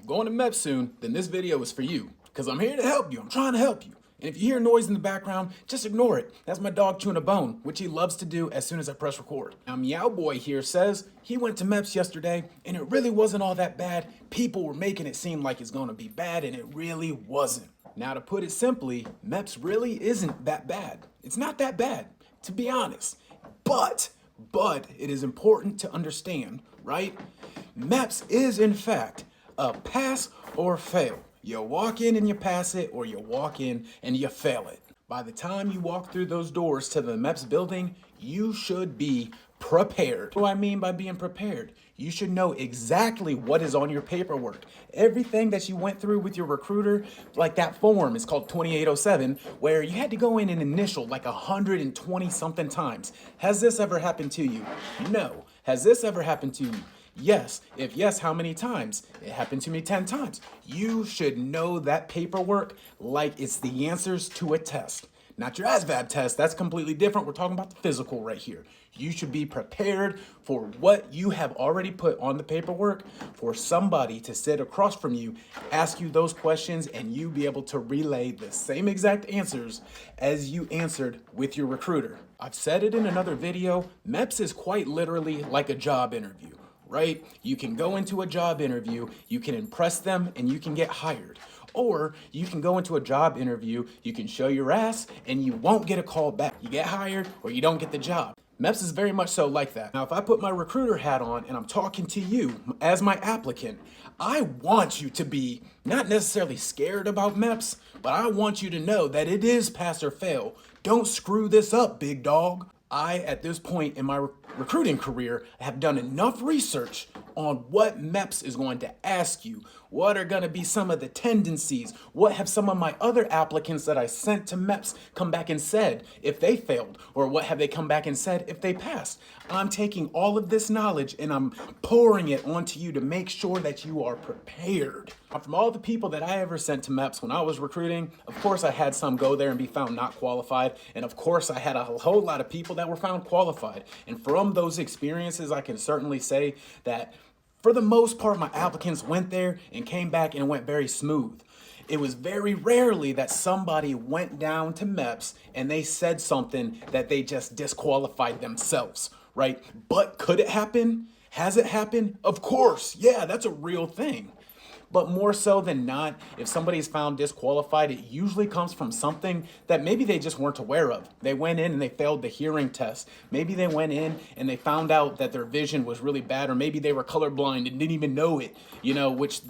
going to MEPS soon, then this video is for you. Because I'm here to help you. I'm trying to help you. And if you hear noise in the background, just ignore it. That's my dog chewing a bone, which he loves to do as soon as I press record. Now, Meow Boy here says he went to MEPS yesterday, and it really wasn't all that bad. People were making it seem like it's going to be bad, and it really wasn't. Now, to put it simply, MEPS really isn't that bad. It's not that bad, to be honest. But it is important to understand, right? MEPS is, in fact, a pass or fail. You walk in and you pass it, or you walk in and you fail it. By the time you walk through those doors to the MEPS building, you should be prepared. What do I mean by being prepared? You should know exactly what is on your paperwork. Everything that you went through with your recruiter, like that form, it's called 2807, where you had to go in and initial like 120 something times. Has this ever happened to you? No. Has this ever happened to you? Yes. If yes, how many times? It happened to me 10 times. You should know that paperwork like it's the answers to a test. Not your ASVAB test, that's completely different. We're talking about the physical right here. You should be prepared for what you have already put on the paperwork for somebody to sit across from you, ask you those questions, and you be able to relay the same exact answers as you answered with your recruiter. I've said it in another video, MEPS is quite literally like a job interview. Right? You can go into a job interview, you can impress them, and you can get hired. Or you can go into a job interview, you can show your ass, and you won't get a call back. You get hired, or you don't get the job. MEPS is very much so like that. Now, if I put my recruiter hat on and I'm talking to you as my applicant, I want you to be not necessarily scared about MEPS, but I want you to know that it is pass or fail. Don't screw this up, big dog. I, at this point in my recruiting career, have done enough research on what MEPS is going to ask you. What are going to be some of the tendencies? What have some of my other applicants that I sent to MEPS come back and said if they failed? Or what have they come back and said if they passed? I'm taking all of this knowledge and I'm pouring it onto you to make sure that you are prepared. From all the people that I ever sent to MEPS when I was recruiting, of course I had some go there and be found not qualified. And of course I had a whole lot of people that were found qualified. And from those experiences, I can certainly say that for the most part, my applicants went there and came back and it went very smooth. It was very rarely that somebody went down to MEPS and they said something that they just disqualified themselves, right? But could it happen? Has it happened? Of course. Yeah, that's a real thing. But more so than not, if somebody is found disqualified, it usually comes from something that maybe they just weren't aware of. They went in and they failed the hearing test. Maybe they went in and they found out that their vision was really bad, or maybe they were colorblind and didn't even know it, which